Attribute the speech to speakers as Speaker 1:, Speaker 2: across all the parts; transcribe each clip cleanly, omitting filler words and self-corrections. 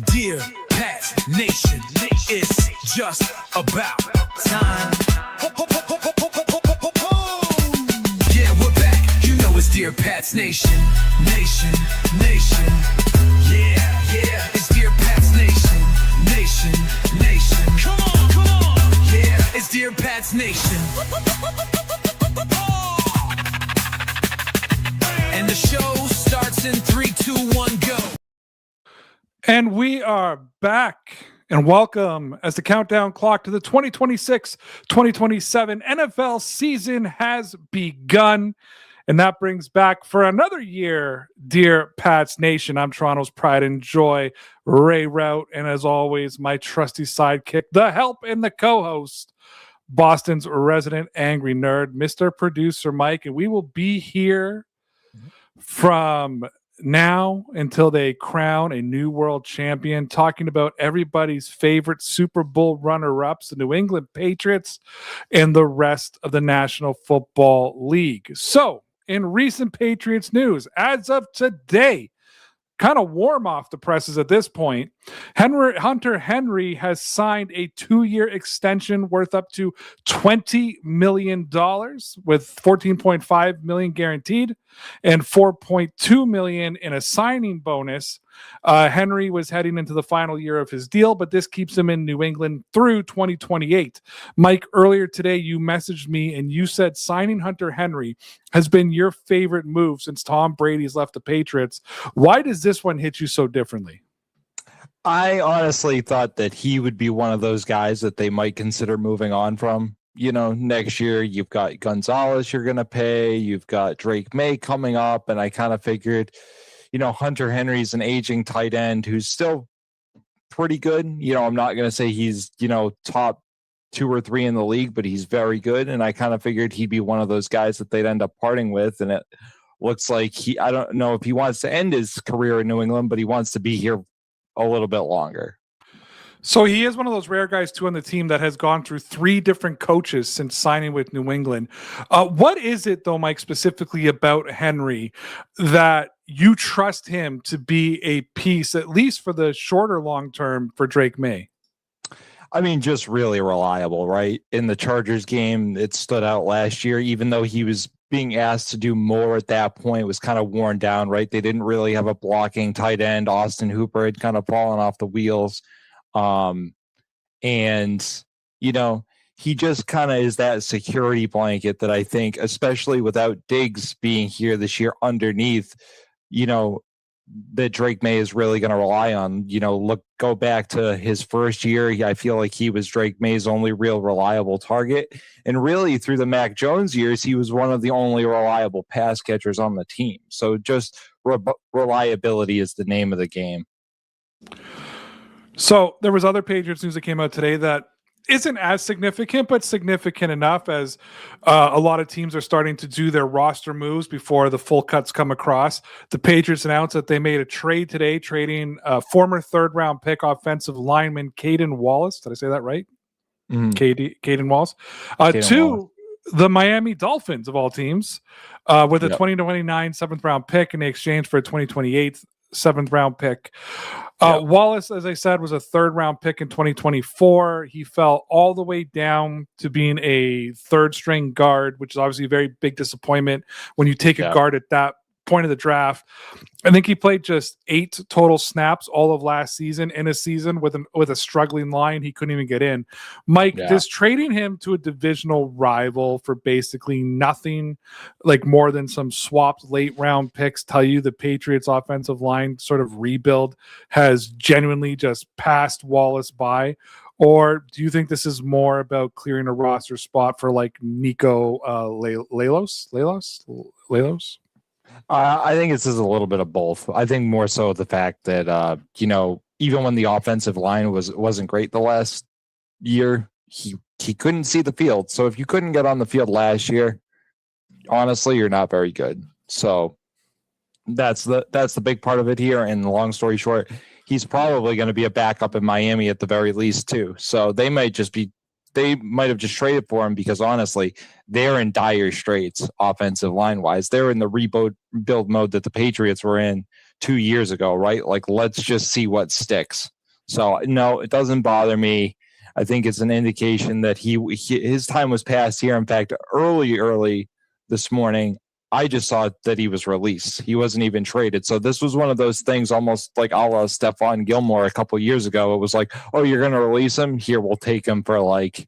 Speaker 1: Dear Pats Nation, it's just about time. Yeah, we're back. You know it's Dear Pats Nation, nation, nation. Yeah, yeah, it's Dear Pats Nation, nation, nation. Come on, come on. Yeah, it's Dear Pats Nation. And the show starts in 3, 2, 1, go.
Speaker 2: And we are back, and welcome as the countdown clock to the 2026-2027 NFL season has begun. And that brings back for another year, Dear Pats Nation. I'm Toronto's pride and joy, Ray Rout, and as always, my trusty sidekick, the help and the co-host, Boston's resident angry nerd, Mr. Producer Mike. And we will be here from now until they crown a new world champion, talking about everybody's favorite Super Bowl runner-ups, the New England Patriots, and the rest of the National Football League. So, in recent Patriots news, as of today, kind of warm off the presses at this point, Hunter Henry has signed a 2-year extension worth up to $20 million with $14.5 million guaranteed and $4.2 million in a signing bonus. Henry was heading into the final year of his deal, but this keeps him in New England through 2028. Mike, earlier today, you messaged me and you said signing Hunter Henry has been your favorite move since Tom Brady's left the Patriots. Why does this one hit you so differently?
Speaker 3: I honestly thought that he would be one of those guys that they might consider moving on from. You know, next year you've got Gonzalez you're going to pay, you've got Drake May coming up, and I kind of figured, you know, Hunter Henry's an aging tight end who's still pretty good. You know, I'm not going to say he's, you know, top 2 or 3 in the league, but he's very good, and I kind of figured he'd be one of those guys that they'd end up parting with, and it looks like I don't know if he wants to end his career in New England, but he wants to be here a little bit longer.
Speaker 2: So he is one of those rare guys, too, on the team that has gone through 3 different coaches since signing with New England. What is it, though, Mike, specifically about Henry that you trust him to be a piece, at least for the shorter long term, for Drake May?
Speaker 3: I mean, just really reliable, right? In the Chargers game, it stood out last year, even though he was being asked to do more at that point. It was kind of worn down, right? They didn't really have a blocking tight end. Austin Hooper had kind of fallen off the wheels. And, you know, he just kind of is that security blanket that I think, especially without Diggs being here this year underneath, you know, that Drake May is really going to rely on. You know, go back to his first year. I feel like he was Drake May's only real reliable target. And really through the Mac Jones years, he was one of the only reliable pass catchers on the team. So just reliability is the name of the game.
Speaker 2: So there was other Patriots news that came out today that isn't as significant, but significant enough as a lot of teams are starting to do their roster moves before the full cuts come across. The Patriots announced that they made a trade today, trading former 3rd-round pick offensive lineman Caden Wallace. Did I say that right? Caden Wallace. To the Miami Dolphins, of all teams, with a 2029 7th-round pick in exchange for a 2028 7th-round pick. Wallace, as I said, was a 3rd-round pick in 2024. He fell all the way down to being a 3rd-string guard, which is obviously a very big disappointment when you take a guard at that point of the draft. I think he played just 8 total snaps all of last season in a season with a struggling line. He couldn't even get in. Mike, does trading him to a divisional rival for basically nothing, like more than some swapped late round picks, tell you the Patriots offensive line sort of rebuild has genuinely just passed Wallace by? Or do you think this is more about clearing a roster spot for like Nico Lelos?
Speaker 3: I think this is a little bit of both. I think more so the fact that, you know, even when the offensive line wasn't great the last year, he couldn't see the field. So if you couldn't get on the field last year, honestly, you're not very good. So that's the big part of it here. And long story short, he's probably going to be a backup in Miami at the very least too. So they might have just traded for him because honestly, they're in dire straits offensive line wise. They're in the rebuild mode that the Patriots were in 2 years ago, right? Like, let's just see what sticks. So no, it doesn't bother me. I think it's an indication that his time was past here. In fact, early this morning, I just saw that he was released. He wasn't even traded. So this was one of those things, almost like a la Stephon Gilmore a couple years ago. It was like, oh, you're going to release him? Here, we'll take him for like,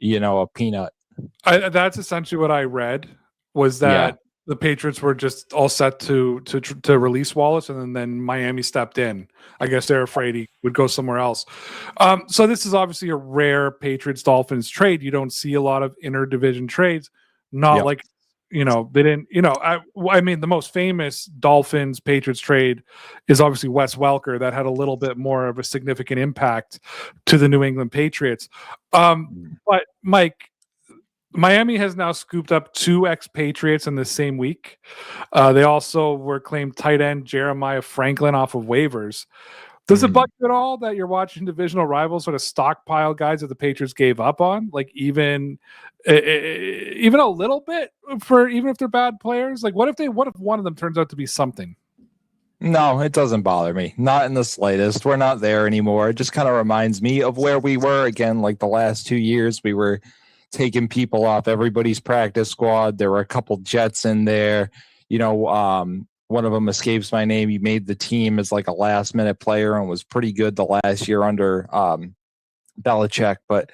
Speaker 3: a peanut.
Speaker 2: That's essentially what I read, was that the Patriots were just all set to release Wallace, and then Miami stepped in. I guess they're afraid he would go somewhere else. So this is obviously a rare Patriots-Dolphins trade. You don't see a lot of interdivision trades. Not like, they didn't, I mean, the most famous Dolphins-Patriots trade is obviously Wes Welker. That had a little bit more of a significant impact to the New England Patriots. But Mike, Miami has now scooped up 2 ex-Patriots in the same week. They also were claimed tight end Jeremiah Franklin off of waivers. Does it bug you at all that you're watching divisional rivals sort of stockpile guys that the Patriots gave up on? Like even a little bit, for even if they're bad players? Like what if one of them turns out to be something?
Speaker 3: No, it doesn't bother me. Not in the slightest. We're not there anymore. It just kind of reminds me of where we were again, like the last 2 years. We were taking people off everybody's practice squad. There were a couple Jets in there. One of them escapes my name. He made the team as like a last minute player and was pretty good the last year under Belichick. But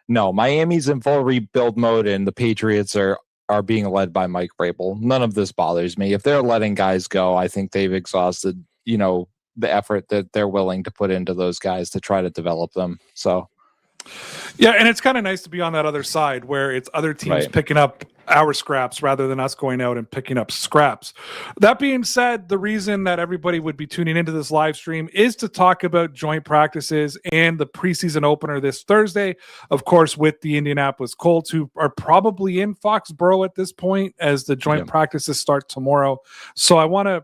Speaker 3: no, Miami's in full rebuild mode, and the Patriots are being led by Mike Vrabel. None of this bothers me. If they're letting guys go, I think they've exhausted, the effort that they're willing to put into those guys to try to develop them. So.
Speaker 2: Yeah, and it's kind of nice to be on that other side where it's other teams picking up our scraps rather than us going out and picking up scraps. That being said, the reason that everybody would be tuning into this live stream is to talk about joint practices and the preseason opener this Thursday, of course, with the Indianapolis Colts, who are probably in Foxborough at this point as the joint practices start tomorrow. So I want to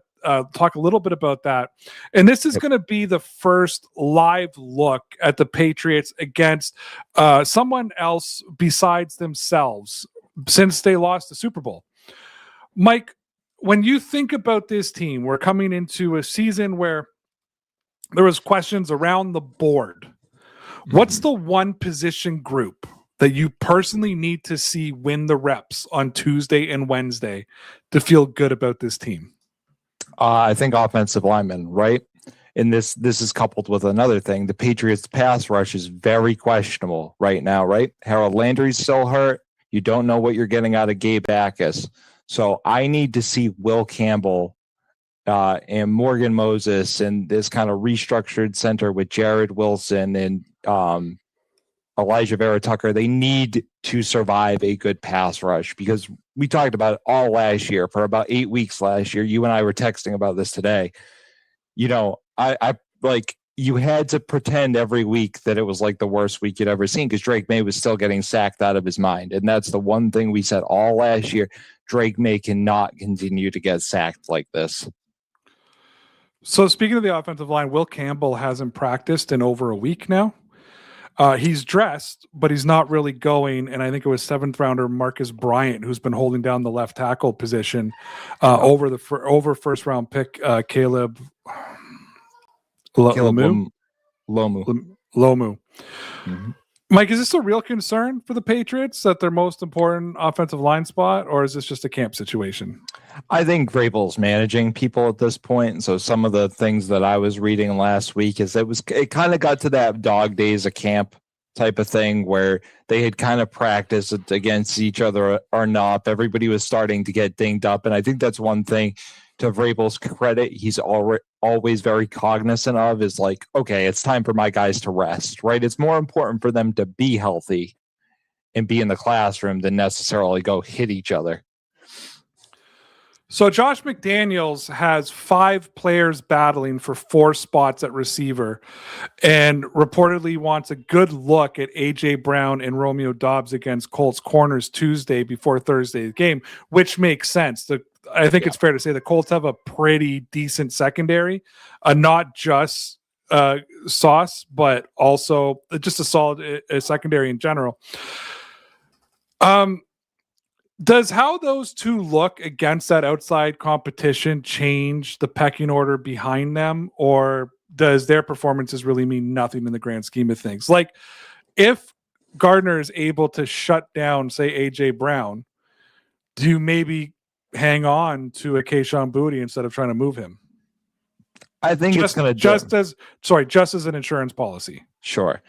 Speaker 2: talk a little bit about that. And this is going to be the first live look at the Patriots against someone else besides themselves since they lost the Super Bowl. Mike, when you think about this team, we're coming into a season where there was questions around the board. What's the one position group that you personally need to see win the reps on Tuesday and Wednesday to feel good about this team?
Speaker 3: I think offensive linemen, right? And this is coupled with another thing. The Patriots' pass rush is very questionable right now, right? Harold Landry's still hurt. You don't know what you're getting out of Gabe Backus. So I need to see Will Campbell and Morgan Moses and this kind of restructured center with Jared Wilson and Elijah Vera Tucker. They need to survive a good pass rush because we talked about it all last year for about 8 weeks last year. You and I were texting about this today. I like you had to pretend every week that it was like the worst week you'd ever seen because Drake May was still getting sacked out of his mind. And that's the one thing we said all last year. Drake May cannot continue to get sacked like this.
Speaker 2: So speaking of the offensive line, Will Campbell hasn't practiced in over a week now. He's dressed, but he's not really going. And I think it was 7th rounder Marcus Bryant who's been holding down the left tackle position over first round pick Caleb Lomu. Mm-hmm. Mike, is this a real concern for the Patriots that their most important offensive line spot, or is this just a camp situation?
Speaker 3: I think Vrabel's managing people at this point. And so some of the things that I was reading last week is it kind of got to that dog days of camp type of thing where they had kind of practiced against each other enough. Everybody was starting to get dinged up. And I think that's one thing to Vrabel's credit he's always very cognizant of is like, okay, it's time for my guys to rest, right? It's more important for them to be healthy and be in the classroom than necessarily go hit each other.
Speaker 2: So Josh McDaniels has 5 players battling for 4 spots at receiver and reportedly wants a good look at A.J. Brown and Romeo Doubs against Colts corners Tuesday before Thursday's game, which makes sense. I think it's fair to say the Colts have a pretty decent secondary, not just Sauce, but also just a solid secondary in general. Does how those two look against that outside competition change the pecking order behind them, or does their performances really mean nothing in the grand scheme of things? Like, if Gardner is able to shut down, say, AJ Brown, do you maybe hang on to a Kayshon Boutte instead of trying to move him?
Speaker 3: I think it's going to
Speaker 2: just as an insurance policy.
Speaker 3: Sure.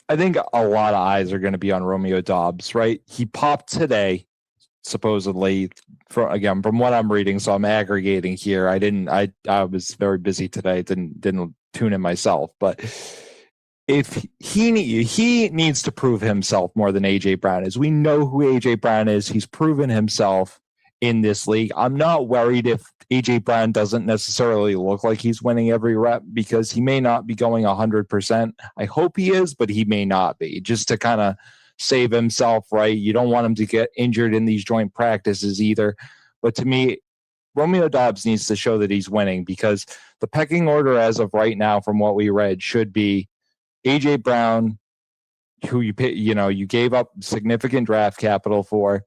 Speaker 3: I think a lot of eyes are going to be on Romeo Doubs, right? He popped today, supposedly, from what I'm reading. So I'm aggregating here. I was very busy today. Didn't tune in myself, but if he needs to prove himself more than AJ Brown is. We know who AJ Brown is. He's proven himself in this league. I'm not worried if AJ Brown doesn't necessarily look like he's winning every rep, because he may not be going 100%. I hope he is, but he may not be, just to kind of save himself, right? You don't want him to get injured in these joint practices either. But to me, Romeo Doubs needs to show that he's winning, because the pecking order as of right now, from what we read, should be AJ Brown, who you gave up significant draft capital for,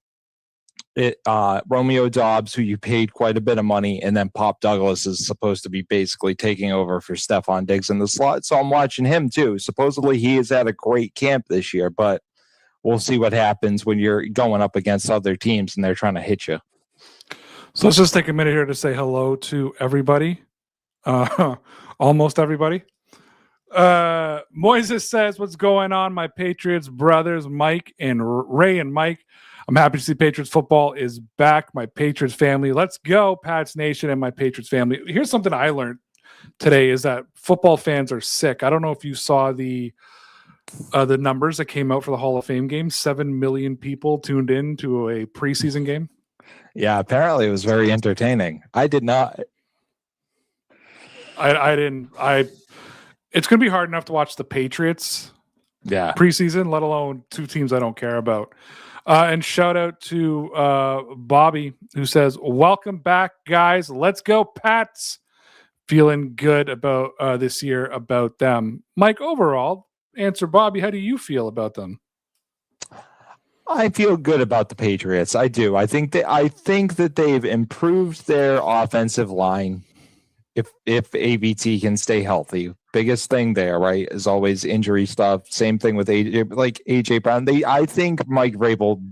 Speaker 3: Romeo Doubs, who you paid quite a bit of money, and then Pop Douglas is supposed to be basically taking over for Stephon Diggs in the slot. So I'm watching him too. Supposedly he has had a great camp this year, but we'll see what happens when you're going up against other teams and they're trying to hit you.
Speaker 2: So let's just take a minute here to say hello to everybody. Almost everybody. Moises says, what's going on, my Patriots brothers, Mike and Ray and Mike? I'm happy to see Patriots football is back. My Patriots family, let's go, Pats Nation and my Patriots family. Here's something I learned today is that football fans are sick. I don't know if you saw the numbers that came out for the Hall of Fame game. 7 million people tuned in to a preseason game.
Speaker 3: Yeah, apparently it was very entertaining. I did not.
Speaker 2: I didn't. It's going to be hard enough to watch the Patriots preseason, let alone two teams I don't care about. And shout out to Bobby, who says, welcome back, guys. Let's go, Pats. Feeling good about this year about them. Mike, overall, answer Bobby, how do you feel about them?
Speaker 3: I feel good about the Patriots. I do. I think that they've improved their offensive line. If ABT can stay healthy, biggest thing there, right, is always injury stuff. Same thing with AJ Brown. I think Mike Vrabel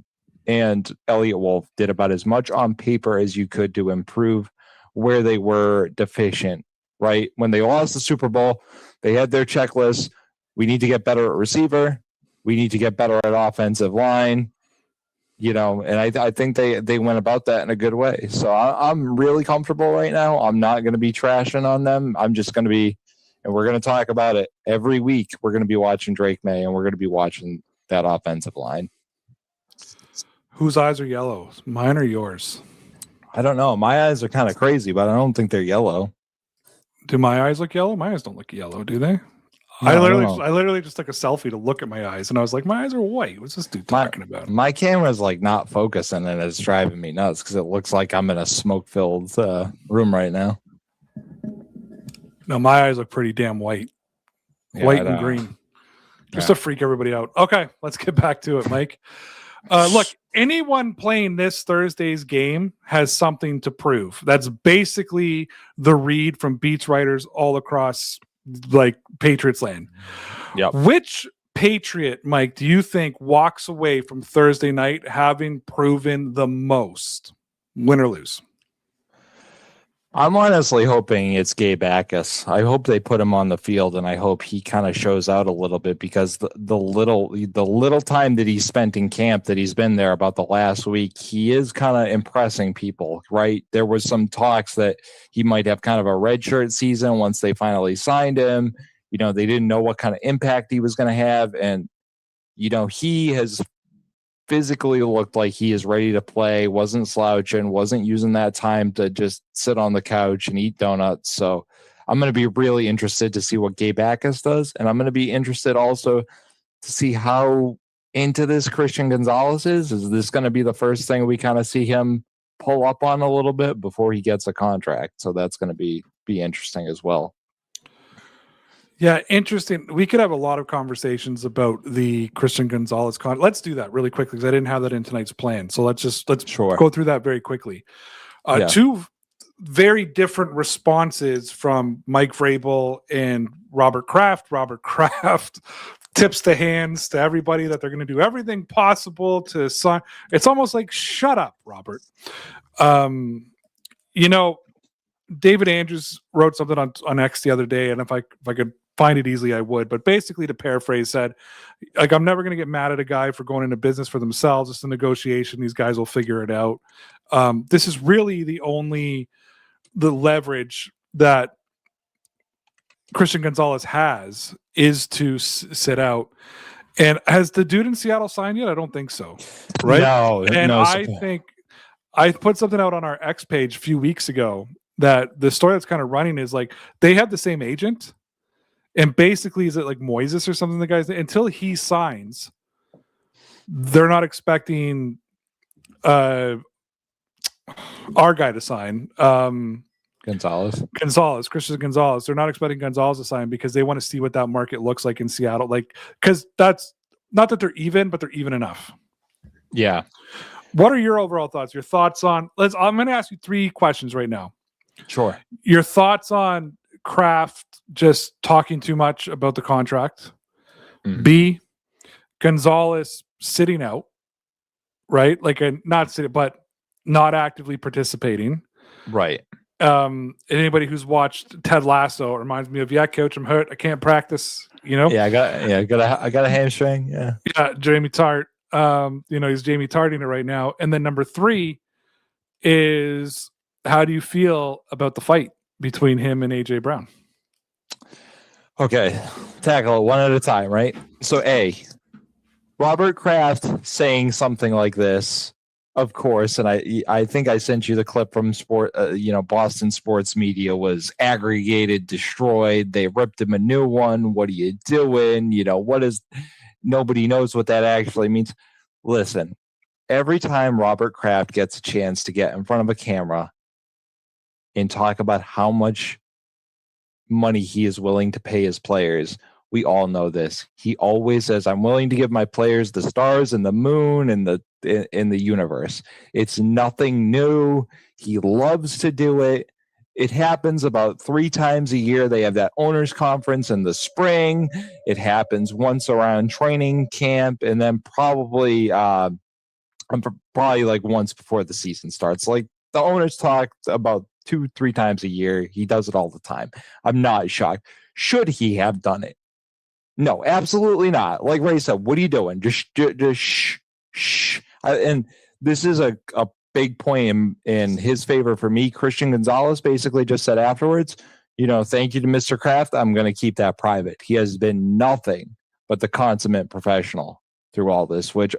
Speaker 3: and Elliott Wolf did about as much on paper as you could to improve where they were deficient. Right, when they lost the Super Bowl, they had their checklist. We need to get better at receiver. We need to get better at offensive line. And I think they went about that in a good way. So I'm really comfortable right now. I'm not going to be trashing on them. I'm just going to be, and we're going to talk about it every week. We're going to be watching Drake May, and we're going to be watching that offensive line.
Speaker 2: Whose eyes are yellow? Mine or yours?
Speaker 3: I don't know. My eyes are kind of crazy, but I don't think they're yellow.
Speaker 2: Do my eyes look yellow? My eyes don't look yellow, do they?
Speaker 3: No,
Speaker 2: I literally just took a selfie to look at my eyes, and I was like, my eyes are white. What's this dude talking about?
Speaker 3: My camera's like not focusing, and it's driving me nuts because it looks like I'm in a smoke-filled room right now.
Speaker 2: No, my eyes look pretty damn white. White and green. Just to freak everybody out. Okay, let's get back to it, Mike. Look, anyone playing this Thursday's game has something to prove. That's basically the read from beats writers all across Patriots land.
Speaker 3: Yep.
Speaker 2: Which Patriot, Mike, do you think walks away from Thursday night having proven the most? Win or lose?
Speaker 3: I'm honestly hoping it's Gabe Backus. I hope they put him on the field, and I hope he kind of shows out a little bit, because the little time that he spent in camp, that he's been there about the last week, he is kind of impressing people, right? There was some talks that he might have kind of a redshirt season once they finally signed him. They didn't know what kind of impact he was going to have, and he has physically looked like he is ready to play, wasn't slouching, wasn't using that time to just sit on the couch and eat donuts. So I'm going to be really interested to see what Gabe Backus does. And I'm going to be interested also to see how into this Christian Gonzalez is. Is this going to be the first thing we kind of see him pull up on a little bit before he gets a contract? So that's going to be interesting as well.
Speaker 2: Yeah, interesting. We could have a lot of conversations about the Christian Gonzalez Let's do that really quickly because I didn't have that in tonight's plan. So let's
Speaker 3: Sure.
Speaker 2: go through that very quickly.
Speaker 3: Yeah.
Speaker 2: Two very different responses from Mike Vrabel and Robert Kraft. Robert Kraft tips the hands to everybody that they're going to do everything possible to sign. It's almost like, shut up, Robert. You know, David Andrews wrote something on X the other day, and if I could find it easily, I would. But basically, to paraphrase, said, like, I'm never going to get mad at a guy for going into business for themselves. It's a negotiation. These guys will figure it out. This is really the leverage that Christian Gonzalez has is to sit out. And has the dude in Seattle signed yet? I don't think so. Right?
Speaker 3: No.
Speaker 2: And
Speaker 3: no,
Speaker 2: I think I put something out on our X page a few weeks ago that the story that's kind of running is like they have the same agent. And basically, is it like Moises or something? The guys, until he signs, they're not expecting our guy to sign. Christian Gonzalez. They're not expecting Gonzalez to sign because they want to see what that market looks like in Seattle. Like, because that's not that they're even, but they're even enough.
Speaker 3: Yeah.
Speaker 2: What are your overall thoughts? Your thoughts on? I'm going to ask you 3 questions right now.
Speaker 3: Sure.
Speaker 2: Your thoughts on Kraft just talking too much about the contract. B, Gonzalez sitting out, right? Like not sitting, but not actively participating.
Speaker 3: Right.
Speaker 2: Anybody who's watched Ted Lasso reminds me of, yeah, coach, I'm hurt. I can't practice, you know?
Speaker 3: Yeah, I got a hamstring. Yeah.
Speaker 2: Yeah, Jamie Tart. He's Jamie Tarting it right now. And then number 3 is, how do you feel about the fight between him and AJ Brown?
Speaker 3: Okay, tackle it one at a time, right? So, Robert Kraft saying something like this, of course, and I think I sent you the clip from Boston sports media was aggregated, destroyed. They ripped him a new one. What are you doing? Nobody knows what that actually means. Listen, every time Robert Kraft gets a chance to get in front of a camera and talk about how much money he is willing to pay his players, we all know this. He always says, I'm willing to give my players the stars and the moon and in the universe. It's nothing new. He loves to do it. It happens about 3 times a year. They have that owners conference in the spring. It happens once around training camp, and then probably like once before the season starts. Like, the owners talk about 2-3 times a year. He does it all the time. I'm not shocked. Should he have done it? No, absolutely not. Like Ray said, what are you doing? Just shh. And this is a big point in his favor for me. Christian Gonzalez basically just said afterwards, thank you to Mr. Kraft. I'm going to keep that private. He has been nothing but the consummate professional through all this, which,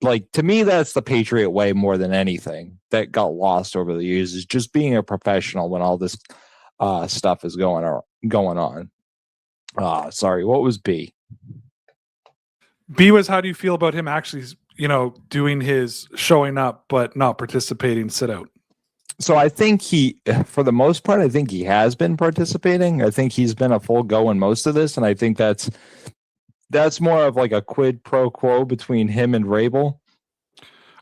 Speaker 3: like, to me, that's the Patriot way more than anything that got lost over the years, is just being a professional when all this stuff is going on. Sorry, what was B?
Speaker 2: B was, how do you feel about him actually, doing his showing up but not participating, sit out?
Speaker 3: So I think for the most part, I think he has been participating. I think he's been a full go in most of this, and I think that's more of like a quid pro quo between him and Vrabel.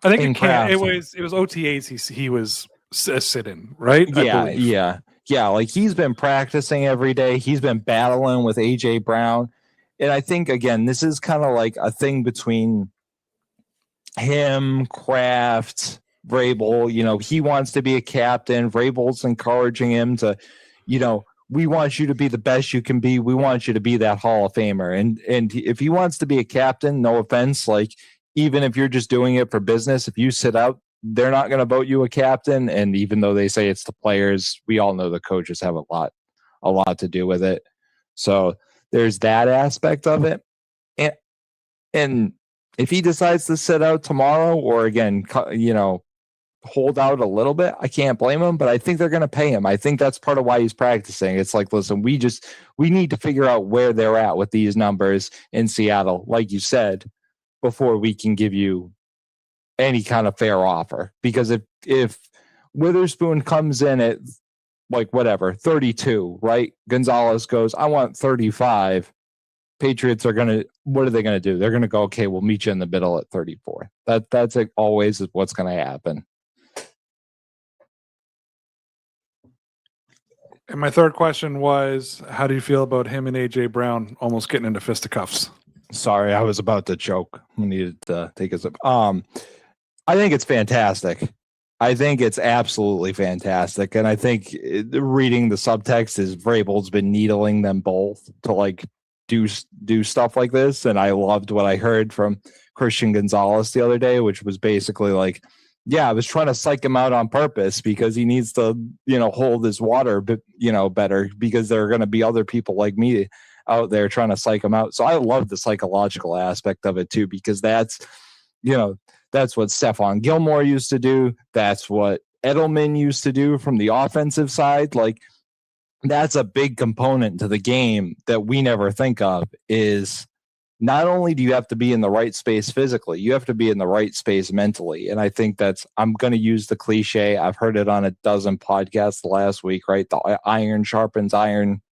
Speaker 2: I think it was OTAs. He was a sit-in, right?
Speaker 3: Yeah. Like, he's been practicing every day. He's been battling with AJ Brown, and I think, again, this is kind of like a thing between him, Kraft, Vrabel. He wants to be a captain. Vrabel's encouraging him to, we want you to be the best you can be. We want you to be that Hall of Famer. And if he wants to be a captain, no offense, like, even if you're just doing it for business, if you sit out, they're not going to vote you a captain. And even though they say it's the players, we all know the coaches have a lot to do with it. So there's that aspect of it. And if he decides to sit out tomorrow, or again, hold out a little bit, I can't blame him, but I think they're going to pay him. I think that's part of why he's practicing. It's like, listen, we need to figure out where they're at with these numbers in Seattle, like you said, before we can give you any kind of fair offer. Because if Witherspoon comes in at like whatever, 32, right? Gonzalez goes, I want 35. Patriots are what are they gonna do? They're gonna go, okay, we'll meet you in the middle at 34. That's like always what's gonna happen.
Speaker 2: And my third question was, how do you feel about him and AJ Brown almost getting into fisticuffs?
Speaker 3: Sorry, I was about to choke. We needed to take us up. I think it's fantastic. I think it's absolutely fantastic. And I think reading the subtext is Vrabel's been needling them both to like do stuff like this. And I loved what I heard from Christian Gonzalez the other day, which was basically like, yeah, I was trying to psych him out on purpose because he needs to, hold his water, better, because there are going to be other people like me out there trying to psych him out. So I love the psychological aspect of it too, because that's what Stephon Gilmore used to do. That's what Edelman used to do from the offensive side. Like, that's a big component to the game that we never think of, is not only do you have to be in the right space physically, you have to be in the right space mentally. And I think I'm going to use the cliche. I've heard it on a dozen podcasts last week, right? The iron sharpens iron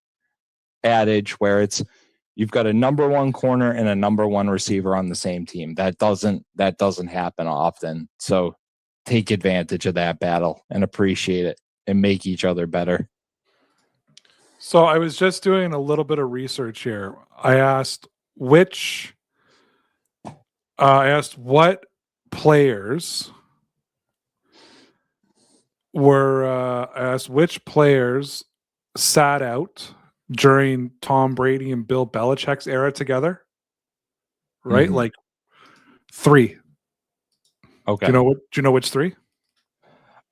Speaker 3: adage, where you've got a number one corner and a number one receiver on the same team. That doesn't happen often. So take advantage of that battle and appreciate it and make each other better.
Speaker 2: So I was just doing a little bit of research here. I asked what players which players sat out during Tom Brady and Bill Belichick's era together, right?
Speaker 3: Mm-hmm.
Speaker 2: Like 3.
Speaker 3: Okay.
Speaker 2: Do you know which 3?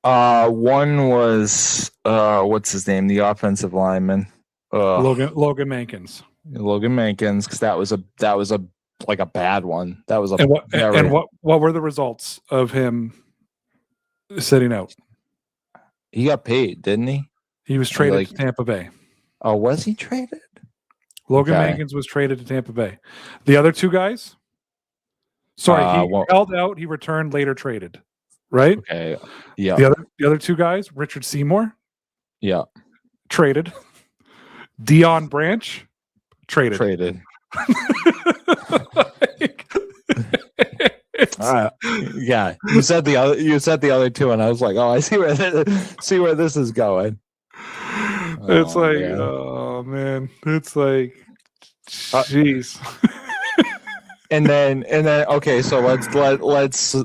Speaker 3: One was what's his name? The offensive lineman.
Speaker 2: Logan Mankins.
Speaker 3: Logan Mankins, because that was a like a bad one. That was
Speaker 2: and what were the results of him sitting out?
Speaker 3: He got paid, didn't he?
Speaker 2: He was traded to Tampa Bay.
Speaker 3: Oh, was he traded?
Speaker 2: Logan Mankins was traded to Tampa Bay. The other 2 guys? Sorry, he held out. He returned, later traded. Right?
Speaker 3: Okay. Yeah.
Speaker 2: The other 2 guys, Richard Seymour.
Speaker 3: Yeah.
Speaker 2: Traded. Deion Branch. Traded.
Speaker 3: Yeah. You said the other 2, and I was like, oh, I see where this is going.
Speaker 2: It's oh man, it's like, jeez.
Speaker 3: and then okay, so let's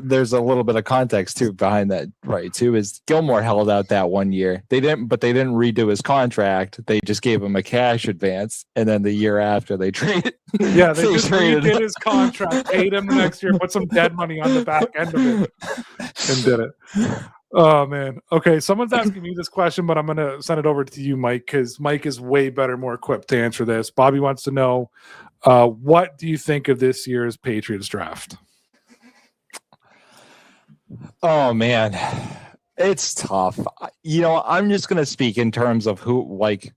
Speaker 3: there's a little bit of context too behind that, right? Too, is Gilmore held out that 1 year. They didn't redo his contract. They just gave him a cash advance, and then the year after they traded.
Speaker 2: Yeah, they just redid his contract, paid him the next year, put some dead money on the back end of it, and did it. Oh man. Okay, someone's asking me this question, but I'm gonna send it over to you, Mike, because Mike is way better, more equipped to answer this. Bobby wants to know, what do you think of this year's Patriots draft?
Speaker 3: Oh man, it's tough. I'm just gonna speak in terms of who. Like,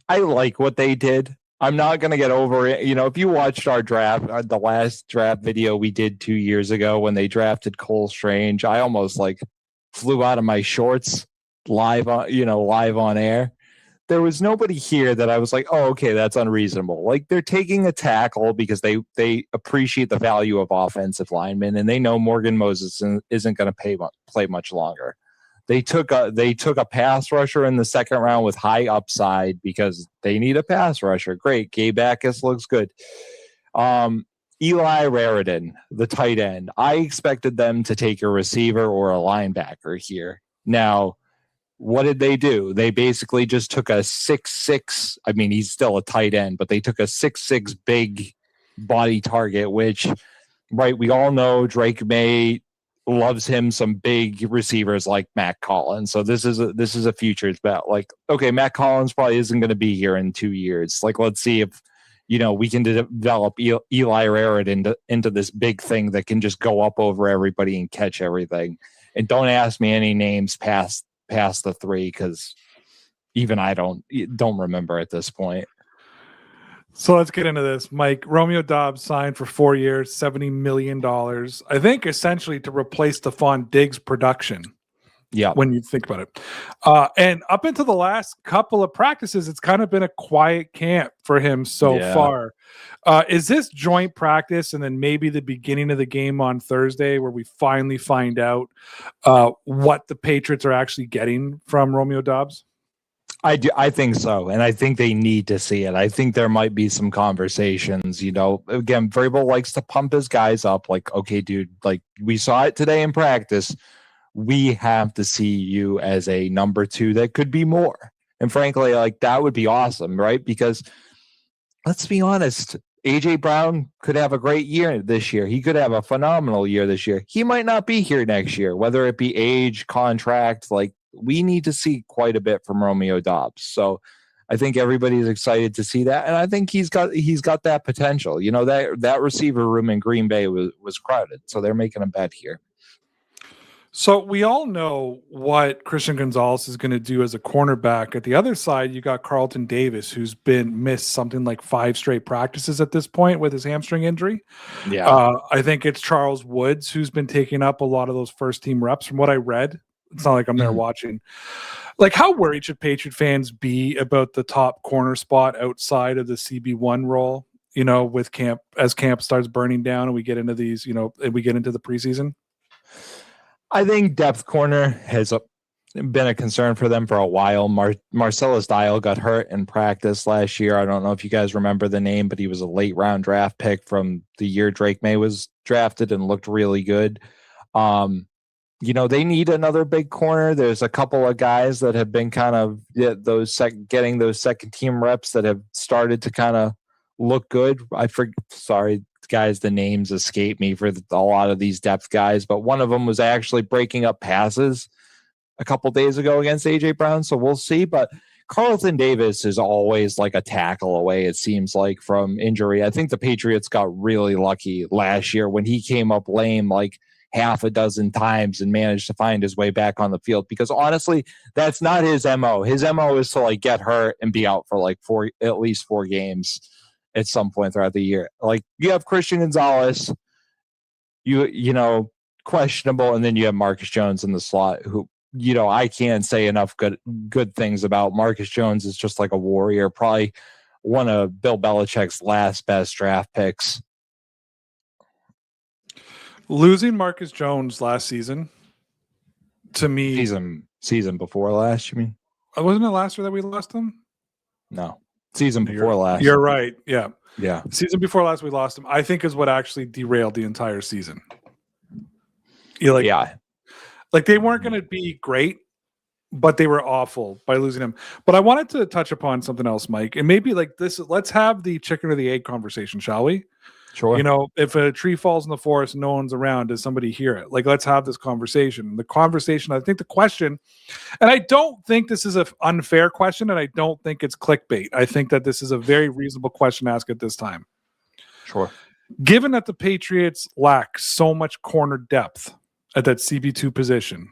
Speaker 3: I like what they did. I'm not gonna get over it. If you watched our draft, the last draft video we did 2 years ago when they drafted Cole Strange, I almost flew out of my shorts live on air. There was nobody here that I was like, oh, okay, that's unreasonable. Like, they're taking a tackle because they appreciate the value of offensive linemen, and they know Morgan Moses isn't going to play much longer. They took a pass rusher in the second round with high upside because they need a pass rusher. Great, Gabe Backus looks good. Eli Raridan, the tight end. I expected them to take a receiver or a linebacker here. Now, what did they do? They basically just took a 6'6". I mean, he's still a tight end, but they took a 6'6" big body target, which, right, we all know Drake May loves him some big receivers like Matt Collins. So this is a futures bet. Like, okay, Matt Collins probably isn't going to be here in 2 years. Like, let's see if we can develop Eli Raridan into this big thing that can just go up over everybody and catch everything. And don't ask me any names past the 3, because even I don't remember at this point.
Speaker 2: So let's get into this. Mike, Romeo Doubs signed for 4 years, $70 million. I think essentially to replace Stephon Diggs' production.
Speaker 3: Yeah.
Speaker 2: When you think about it. And up into the last couple of practices, it's kind of been a quiet camp for him so far. Is this joint practice and then maybe the beginning of the game on Thursday where we finally find out what the Patriots are actually getting from Romeo Doubs?
Speaker 3: I do. I think so. And I think they need to see it. I think there might be some conversations, again, Vrabel likes to pump his guys up like, okay, dude, like we saw it today in practice. We have to see you as a number 2 that could be more. And frankly, like that would be awesome, right? Because let's be honest, AJ Brown could have a great year this year. He could have a phenomenal year this year. He might not be here next year, whether it be age, contract. Like we need to see quite a bit from Romeo Doubs. So I think everybody's excited to see that. And I think he's got that potential. That receiver room in Green Bay was crowded. So they're making a bet here.
Speaker 2: So we all know what Christian Gonzalez is going to do as a cornerback. At the other side, you got Carlton Davis, who's been missed something like 5 straight practices at this point with his hamstring injury.
Speaker 3: Yeah.
Speaker 2: I think it's Charles Woods who's been taking up a lot of those first team reps from what I read. It's not like I'm there watching. Like, how worried should Patriot fans be about the top corner spot outside of the CB1 role, with camp starts burning down and we get into these, and we get into the preseason?
Speaker 3: I think depth corner has been a concern for them for a while. Marcellus Dial got hurt in practice last year. I don't know if you guys remember the name, but he was a late round draft pick from the year Drake May was drafted and looked really good. They need another big corner. There's a couple of guys that have been kind of getting those second team reps that have started to kind of look good. Sorry, guys, the names escape me for a lot of these depth guys, but one of them was actually breaking up passes a couple days ago against AJ Brown. So we'll see. But Carlton Davis is always like a tackle away, it seems like, from injury. I think the Patriots got really lucky last year when he came up lame like half a dozen times and managed to find his way back on the field, because honestly, that's not his MO. His MO is to like get hurt and be out for like at least 4 games at some point throughout the year. Like you have Christian Gonzalez, questionable, and then you have Marcus Jones in the slot, who, I can't say enough good things about. Marcus Jones is just like a warrior, probably one of Bill Belichick's last best draft picks.
Speaker 2: Losing Marcus Jones last season, to me,
Speaker 3: season before last, you mean?
Speaker 2: Wasn't it last year that we lost him?
Speaker 3: No. Season before last.
Speaker 2: You're right. Yeah.
Speaker 3: Yeah.
Speaker 2: Season before last, we lost him, I think, is what actually derailed the entire season. Like they weren't going to be great, but they were awful by losing him. But I wanted to touch upon something else, Mike, and maybe like this. Let's have the chicken or the egg conversation, shall we?
Speaker 3: Sure.
Speaker 2: If a tree falls in the forest and no one's around, does somebody hear it? Like, let's have this conversation. The conversation, I think the question, and I don't think this is an unfair question, and I don't think it's clickbait. I think that this is a very reasonable question to ask at this time.
Speaker 3: Sure.
Speaker 2: Given that the Patriots lack so much corner depth at that CB2 position,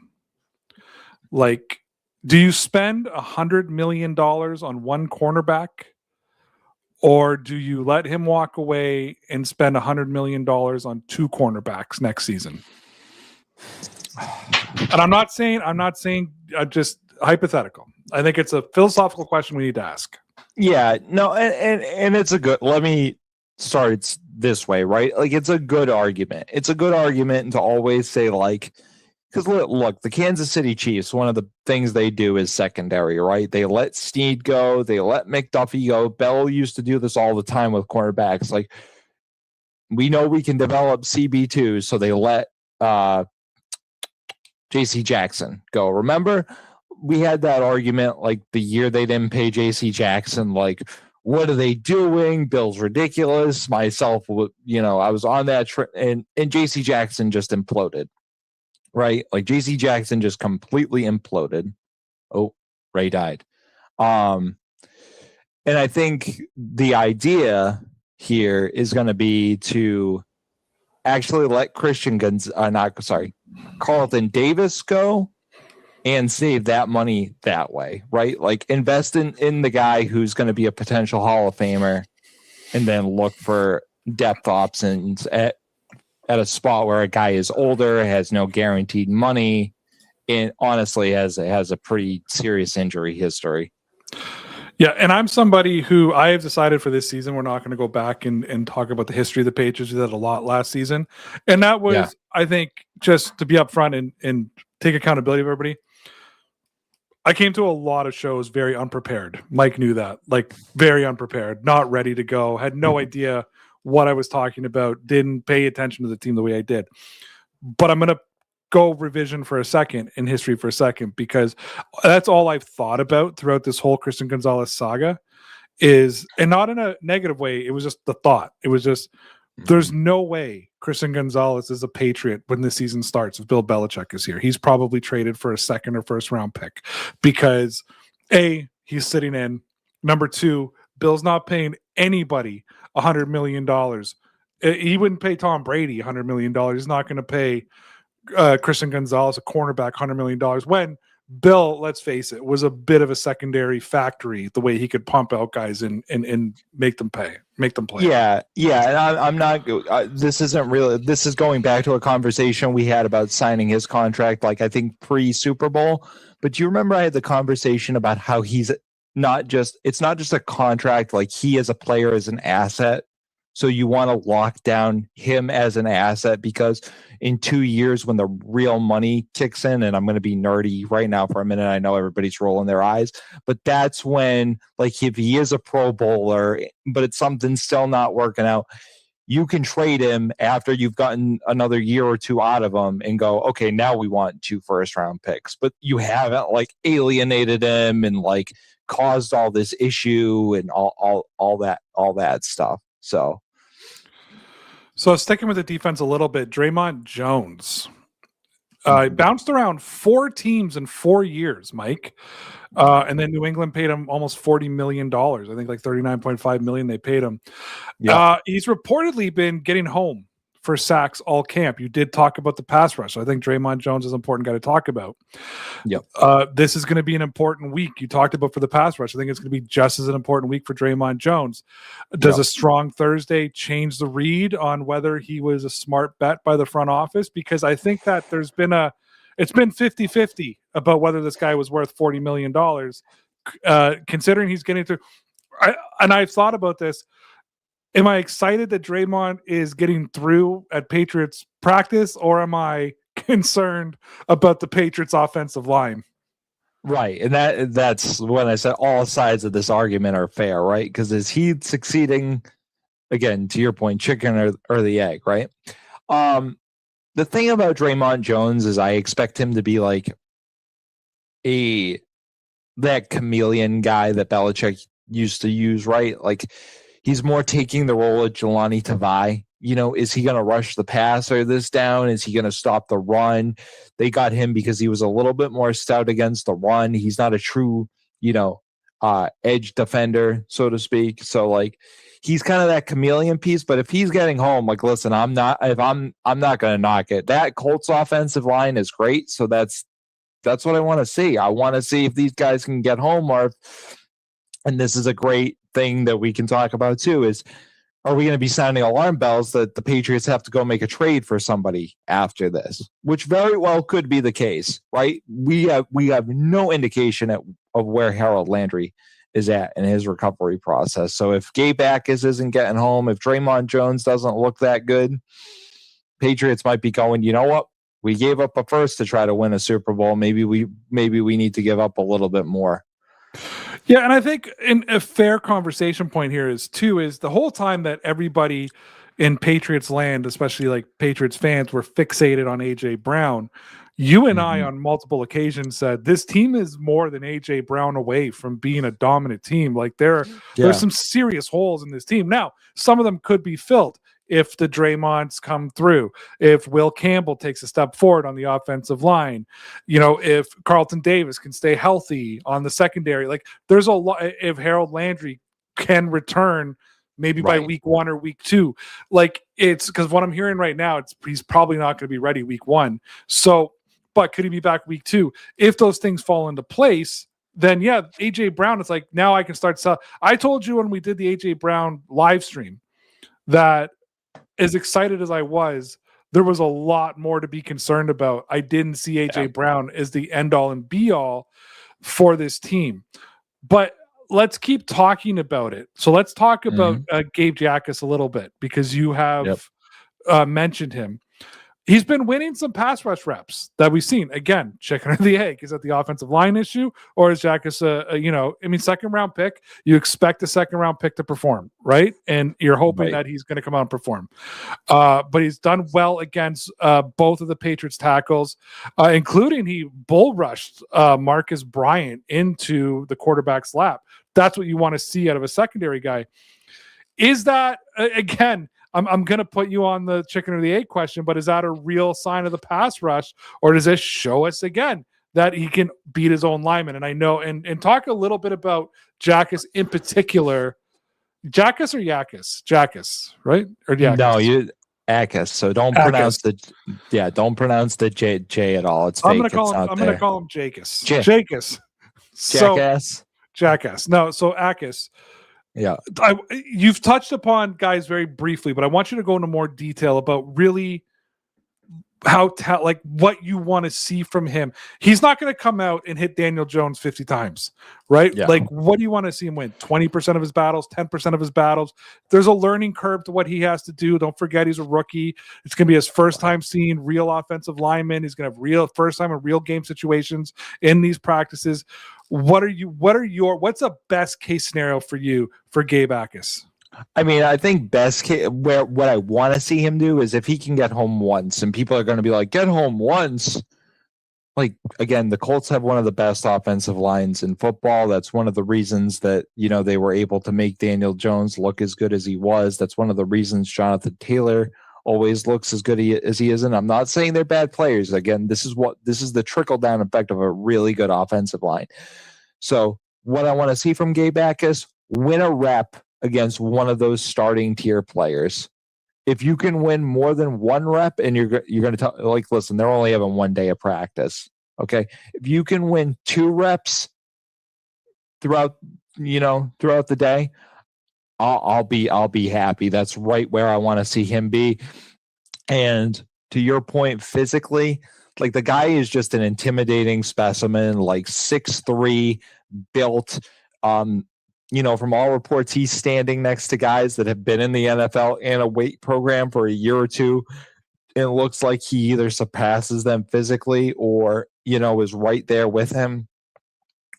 Speaker 2: like, do you spend $100 million on one cornerback? Or do you let him walk away and spend $100 million on 2 cornerbacks next season? And I'm not saying just hypothetical. I think it's a philosophical question we need to ask.
Speaker 3: Yeah, no, and it's a good. Let me start it this way, right? Like it's a good argument. It's a good argument to always say like, because look, the Kansas City Chiefs, one of the things they do is secondary, right? They let Snead go. They let McDuffie go. Bell used to do this all the time with cornerbacks. Like, we know we can develop CB2, so they let J.C. Jackson go. Remember, we had that argument like the year they didn't pay J.C. Jackson, like, what are they doing? Bill's ridiculous. Myself, I was on that trip, and J.C. Jackson just imploded. Right? Like J.C. Jackson just completely imploded. Oh, Ray died. And I think the idea here is going to be to actually let Carlton Davis go and save that money that way, right? Like invest in the guy who's going to be a potential Hall of Famer and then look for depth options at a spot where a guy is older, has no guaranteed money, and honestly has a pretty serious injury history.
Speaker 2: Yeah, and I'm somebody who I have decided for this season we're not going to go back and talk about the history of the Patriots. We did a lot last season. And that was, I think, just to be upfront and take accountability of everybody. I came to a lot of shows very unprepared. Mike knew that, like very unprepared, not ready to go, had no idea what I was talking about, didn't pay attention to the team the way I did. But I'm going to go revision for a second in history for a second, because that's all I've thought about throughout this whole Christian Gonzalez saga is, and not in a negative way. It was just the thought. It was just, there's no way Christian Gonzalez is a Patriot when this season starts if Bill Belichick is here. He's probably traded for a second or first round pick because A, he's sitting in. Number two, Bill's not paying anybody $100 million. He wouldn't pay Tom Brady $100 million. He's not going to pay Christian Gonzalez, a cornerback, $100 million when Bill, let's face it, was a bit of a secondary factory, the way he could pump out guys and make them play.
Speaker 3: Yeah. And I'm not, this isn't really, this is going back to a conversation we had about signing his contract, like I think pre-Super Bowl. But do you remember I had the conversation about how he's it's not just a contract, like he as a player is an asset. So you want to lock down him as an asset because in 2 years when the real money kicks in, and I'm going to be nerdy right now for a minute, I know everybody's rolling their eyes, but that's when, like, if he is a Pro Bowler, but it's something still not working out, you can trade him after you've gotten another year or two out of him and go, okay, now we want 2 first-round picks. But you haven't, like, alienated him and, like, caused all this issue and all that stuff. So
Speaker 2: sticking with the defense a little bit, Draymond Jones bounced around 4 teams in 4 years, Mike. And then New England paid him almost $40 million. I think like $39.5 million they paid him. Yeah. He's reportedly been getting home for sacks all camp. You did talk about the pass rush. I think Draymond Jones is an important guy to talk about.
Speaker 3: Yep.
Speaker 2: This is going to be an important week. You talked about for the pass rush. I think it's going to be just as an important week for Draymond Jones. Does a strong Thursday change the read on whether he was a smart bet by the front office? Because I think that it's been 50-50 about whether this guy was worth $40 million, considering he's getting through. And I've thought about this. Am I excited that Draymond is getting through at Patriots practice, or am I concerned about the Patriots offensive line?
Speaker 3: Right. And that's when I said all sides of this argument are fair, right? Because is he succeeding, again, to your point, chicken or the egg, right? The thing about Draymond Jones is I expect him to be like that chameleon guy that Belichick used to use, right? Like, he's more taking the role of Jelani Tavai. You know, is he going to rush the passer this down? Is he going to stop the run? They got him because he was a little bit more stout against the run. He's not a true, edge defender, so to speak. So, like, he's kind of that chameleon piece. But if he's getting home, like, listen, I'm not going to knock it. That Colts offensive line is great. So that's what I want to see. I want to see if these guys can get home, and this is a great thing that we can talk about too, is are we going to be sounding alarm bells that the Patriots have to go make a trade for somebody after this, which very well could be the case, right? We have no indication of where Harold Landry is at in his recovery process. So if Gabe Akers isn't getting home, if Draymond Jones doesn't look that good, Patriots might be going, you know what? We gave up a first to try to win a Super Bowl. Maybe we need to give up a little bit more.
Speaker 2: Yeah, and I think in a fair conversation point here is the whole time that everybody in Patriots land, especially like Patriots fans, were fixated on A.J. Brown. You and I on multiple occasions said this team is more than A.J. Brown away from being a dominant team. Like there's some serious holes in this team. Now, some of them could be filled if the Draymonds come through, if Will Campbell takes a step forward on the offensive line, if Carlton Davis can stay healthy on the secondary, like there's a lot, if Harold Landry can return maybe by week 1 or week 2, like it's because what I'm hearing right now, he's probably not going to be ready week 1. So, but could he be back week 2? If those things fall into place, then AJ Brown, it's like, now I can start selling. I told you when we did the AJ Brown live stream that as excited as I was there was a lot more to be concerned about. I didn't see AJ Brown as the end all and be all for this team. But let's keep talking about it. So let's talk about Gabe Jacas a little bit, because you have mentioned him. He's been winning some pass rush reps that we've seen. Again, chicken or the egg. Is that the offensive line issue, or is Jacas second round pick? You expect a second round pick to perform, right? And you're hoping that he's going to come out and perform. But he's done well against both of the Patriots tackles, including he bull rushed Marcus Bryant into the quarterback's lap. That's what you want to see out of a secondary guy. Is that, again, I'm going to put you on the chicken or the egg question, but is that a real sign of the pass rush, or does this show us again that he can beat his own lineman? And I know, and talk a little bit about Jacas in particular. Jacas or Yakis? Jacas, right? Or Yakis?
Speaker 3: No, you Akis. So don't pronounce the J at all. It's fake. I'm going
Speaker 2: to call him Jacas.
Speaker 3: Jacas.
Speaker 2: Jackass. Jackass. No, so Akis.
Speaker 3: Yeah.
Speaker 2: You've touched upon guys very briefly, but I want you to go into more detail about really what you want to see from him. He's not going to come out and hit Daniel Jones 50 times, right?
Speaker 3: Yeah.
Speaker 2: Like, what do you want to see him win? 20% of his battles, 10% of his battles. There's a learning curve to what he has to do. Don't forget, he's a rookie. It's going to be his first time seeing real offensive linemen. He's going to have first time in real game situations in these practices. What's a best case scenario for you for Gabe Jacas?
Speaker 3: I mean, I think best case, what I want to see him do is if he can get home once, and people are going to be like, get home once. Like, again, the Colts have one of the best offensive lines in football. That's one of the reasons that, they were able to make Daniel Jones look as good as he was. That's one of the reasons Jonathan Taylor always looks as good as he is. And I'm not saying they're bad players. Again, this is the trickle down effect of a really good offensive line. So what I want to see from Gabe Jacas, win a rep against one of those starting tier players. If you can win more than one rep, and you're going to tell, like, listen, they're only having 1 day of practice. Okay. If you can win 2 reps throughout the day, I'll be happy. That's right where I want to see him be. And to your point, physically, like, the guy is just an intimidating specimen, like 6'3", built. From all reports, he's standing next to guys that have been in the NFL and a weight program for a year or two. It looks like he either surpasses them physically or, is right there with him,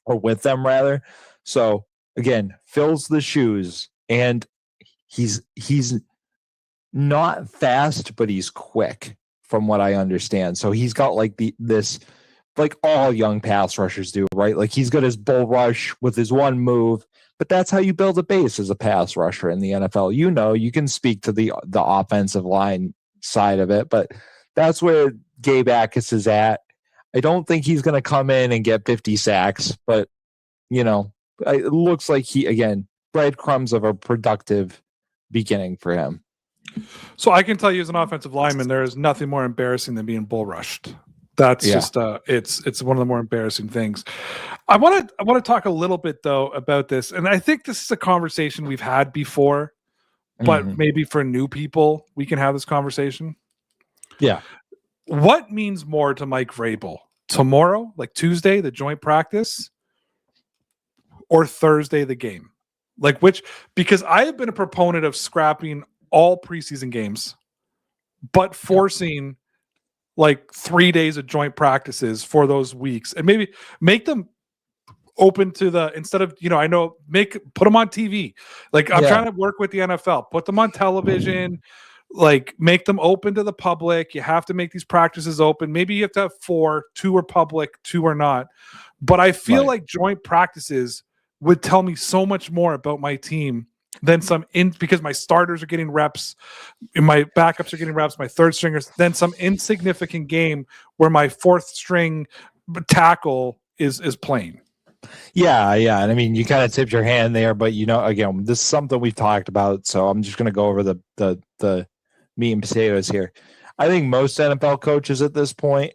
Speaker 3: or with them rather. So again, fills the shoes, and he's not fast, but he's quick from what I understand. So he's got like this, like all young pass rushers do, right? Like, he's got his bull rush with his one move. But that's how you build a base as a pass rusher in the NFL. You can speak to the offensive line side of it, but that's where Gabe Jacas is at. I don't think he's going to come in and get 50 sacks, but, it looks like breadcrumbs of a productive beginning for him.
Speaker 2: So I can tell you, as an offensive lineman, there is nothing more embarrassing than being bull rushed. That's just it's one of the more embarrassing things. I want to talk a little bit though about this, and I think this is a conversation we've had before, but maybe for new people we can have this conversation.
Speaker 3: Yeah.
Speaker 2: What means more to Mike Vrabel? Tomorrow, like Tuesday, the joint practice, or Thursday, the game? Like, which? Because I have been a proponent of scrapping all preseason games, but forcing like 3 days of joint practices for those weeks, and maybe make them open to instead of, put them on TV. Like, I'm trying to work with the NFL, put them on television, like make them open to the public. You have to make these practices open. Maybe you have to have 4, 2 are public, 2 are not. But I feel like joint practices would tell me so much more about my team than because my starters are getting reps, and my backups are getting reps, my third stringers, then some insignificant game where my 4th string tackle is playing.
Speaker 3: Yeah. And I mean, you kind of tipped your hand there, but again, this is something we've talked about, so I'm just going to go over the meat and potatoes here. I think most NFL coaches at this point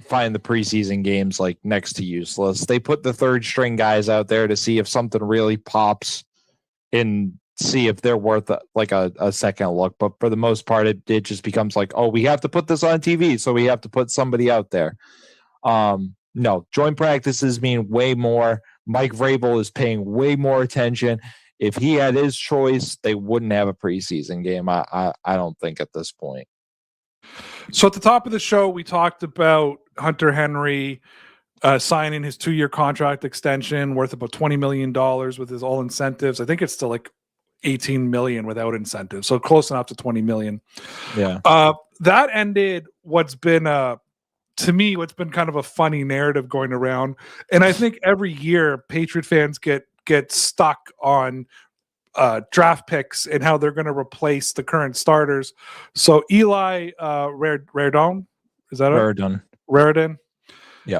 Speaker 3: find the preseason games like next to useless. They put the 3rd string guys out there to see if something really pops in see if they're worth a second look. But for the most part, it just becomes like, oh, we have to put this on TV, so we have to put somebody out there. No, joint practices mean way more. Mike Vrabel is paying way more attention. If he had his choice, they wouldn't have a preseason game. I don't think at this point.
Speaker 2: So at the top of the show, we talked about Hunter Henry signing his 2-year contract extension worth about $20 million with his all incentives. I think it's still like 18 million without incentives, so close enough to 20 million.
Speaker 3: Yeah.
Speaker 2: That ended what's been to me what's been kind of a funny narrative going around, and I think every year Patriot fans get stuck on draft picks and how they're going to replace the current starters. So Eli Raridon, is that Raridon?
Speaker 3: Yeah.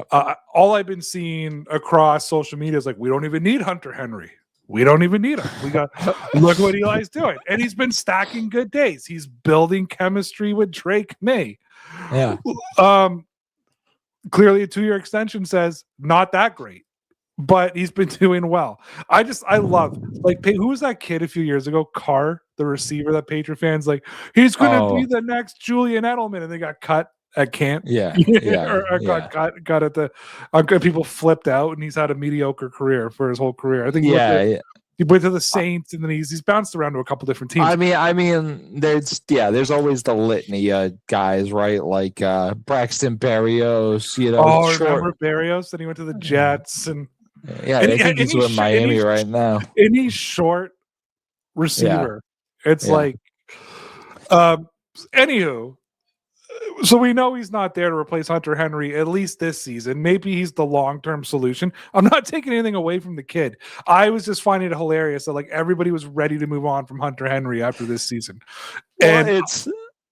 Speaker 2: All I've been seeing across social media is like, we don't even need Hunter Henry. We don't even need him. We got look what Eli's doing, and he's been stacking good days. He's building chemistry with Drake May.
Speaker 3: Yeah.
Speaker 2: Clearly, a 2-year extension says not that great, but he's been doing well. I love, like, who was that kid a few years ago? Carr, the receiver that Patriot fans like, he's going to be the next Julian Edelman, and they got cut at camp.
Speaker 3: Yeah.
Speaker 2: or got at the people flipped out, and he's had a mediocre career for his whole career. I think he went to the Saints, and then he's bounced around to a couple different teams.
Speaker 3: I mean, there's always the litany of guys, right? Like Braxton Berrios,
Speaker 2: remember Berrios? Then he went to the Jets, and
Speaker 3: I think he's with Miami right now.
Speaker 2: And he's short receiver. Yeah. It's like, anywho. So we know he's not there to replace Hunter Henry, at least this season. Maybe he's the long-term solution. I'm not taking anything away from the kid. I was just finding it hilarious that like everybody was ready to move on from Hunter Henry after this season.
Speaker 3: And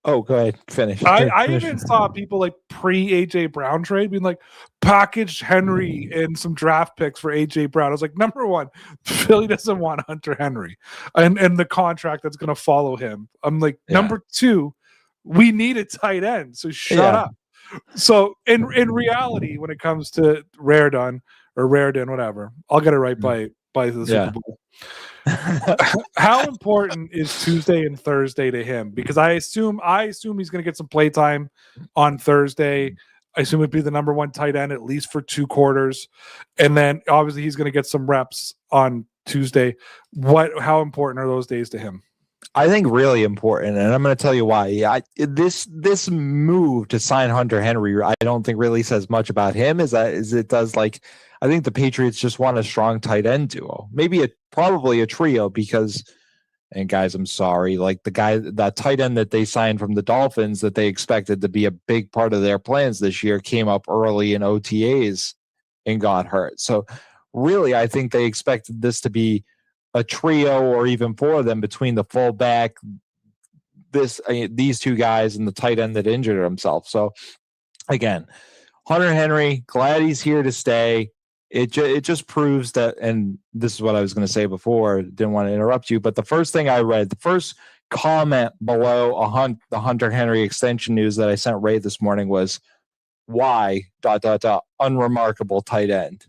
Speaker 3: go ahead, finish.
Speaker 2: I even saw people like pre-AJ Brown trade being like, package Henry and some draft picks for AJ Brown. I was like, number one, Philly doesn't want Hunter Henry and the contract that's going to follow him. I'm like, number two, we need a tight end, so shut up. So in reality, when it comes to Raridon, whatever, I'll get it right by the Super Bowl. How important is Tuesday and Thursday to him? Because I assume he's going to get some play time on Thursday. I assume it'd be the number one tight end at least for 2 quarters, and then obviously he's going to get some reps on Tuesday. How important are those days to him?
Speaker 3: I think really important, and I'm going to tell you why. This move to sign Hunter Henry, I don't think really says much about him as it does. Like, I think the Patriots just want a strong tight end duo, probably a trio. Because, and guys, I'm sorry, like that tight end that they signed from the Dolphins that they expected to be a big part of their plans this year came up early in OTAs and got hurt. So, really, I think they expected this to be a trio or even 4 of them between the fullback, these 2 guys, and the tight end that injured himself. So again, Hunter Henry, glad he's here to stay. It just proves that, and this is what I was going to say before, didn't want to interrupt you, but the first thing I read, the first comment below the Hunter Henry extension news that I sent Ray this morning was, why ... unremarkable tight end.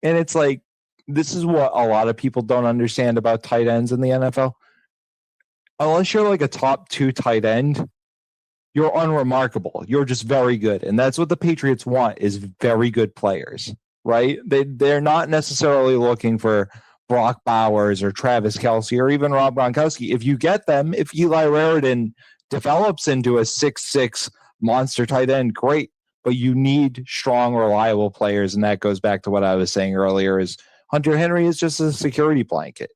Speaker 3: And it's like, this is what a lot of people don't understand about tight ends in the NFL. Unless you're like a top 2 tight end, you're unremarkable. You're just very good. And that's what the Patriots want, is very good players, right? They're not necessarily looking for Brock Bowers or Travis Kelce or even Rob Gronkowski. If you get them, if Eli Raridon develops into a 6'6" monster tight end, great. But you need strong, reliable players. And that goes back to what I was saying earlier, is Hunter Henry is just a security blanket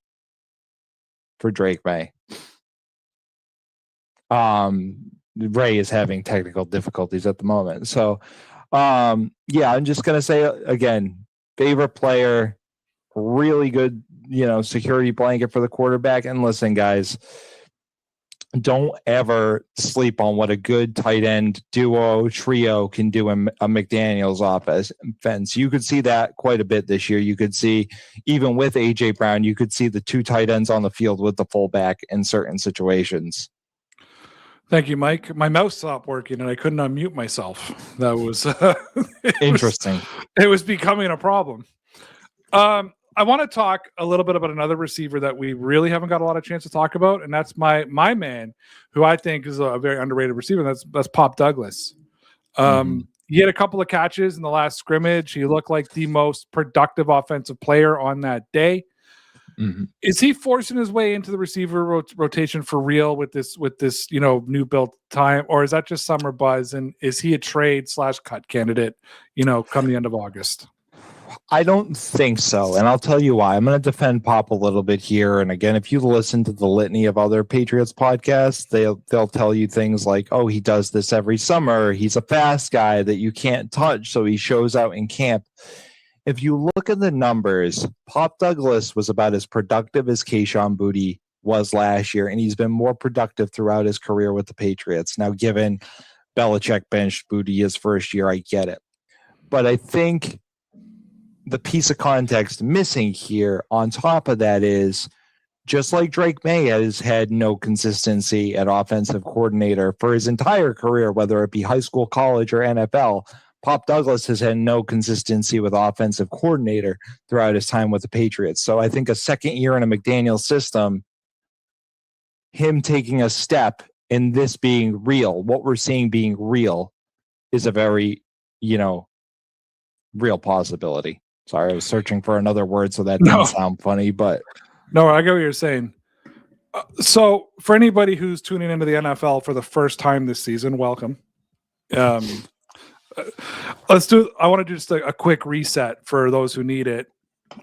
Speaker 3: for Drake May. Ray is having technical difficulties at the moment. So, I'm just going to say, again, favorite player, really good, security blanket for the quarterback. And listen, guys, don't ever sleep on what a good tight end duo trio can do in a McDaniels offense. You could see that quite a bit this year. You could see, even with AJ Brown, you could see the 2 tight ends on the field with the fullback in certain situations.
Speaker 2: Thank you, Mike. My mouse stopped working and I couldn't unmute myself. That was
Speaker 3: interesting.
Speaker 2: It was becoming a problem. I want to talk a little bit about another receiver that we really haven't got a lot of chance to talk about, and that's my man, who I think is a very underrated receiver. That's Pop Douglas. He had a couple of catches in the last scrimmage. He looked like the most productive offensive player on that day. Is he forcing his way into the receiver rotation for real with this new build time, or is that just summer buzz? And is he a trade / cut candidate, come the end of August?
Speaker 3: I don't think so, and I'll tell you why. I'm going to defend Pop a little bit here. And again, if you listen to the litany of other Patriots podcasts, they'll tell you things like, "Oh, he does this every summer. He's a fast guy that you can't touch, so he shows out in camp." If you look at the numbers, Pop Douglas was about as productive as Kayshon Boutte was last year, and he's been more productive throughout his career with the Patriots. Now, given Belichick benched Boutte his first year, I get it. But I think the piece of context missing here on top of that is, just like Drake May has had no consistency at offensive coordinator for his entire career, whether it be high school, college, or NFL, Pop Douglas has had no consistency with offensive coordinator throughout his time with the Patriots. So I think a second year in a McDaniel system, him taking a step in this being real, what we're seeing being real, is a very, real possibility. Sorry, I was searching for another word, so that didn't sound funny, but
Speaker 2: no, I get what you're saying. So for anybody who's tuning into the NFL for the first time this season, welcome. I want to do just a quick reset for those who need it.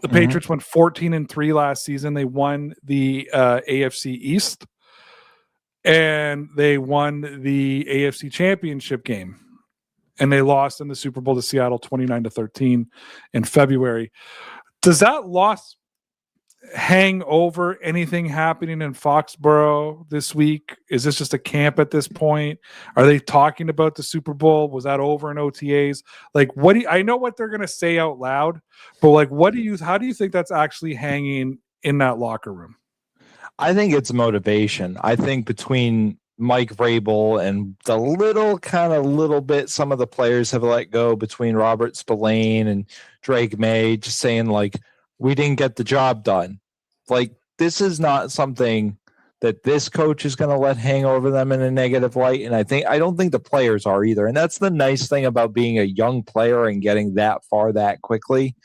Speaker 2: The Patriots went 14-3 last season. They won the AFC East, and they won the AFC Championship game, and they lost in the Super Bowl to Seattle 29-13 in February. Does that loss hang over anything happening in Foxborough this week? Is this just a camp at this point? Are they talking about the Super Bowl? Was that over in OTAs? Like, I know what they're going to say out loud, but like, how do you think that's actually hanging in that locker room?
Speaker 3: I think it's motivation. I think between Mike Vrabel and the little bit some of the players have let go, between Robert Spillane and Drake May, just saying like, we didn't get the job done. Like, this is not something that this coach is going to let hang over them in a negative light. And I don't think the players are either. And that's the nice thing about being a young player and getting that far that quickly,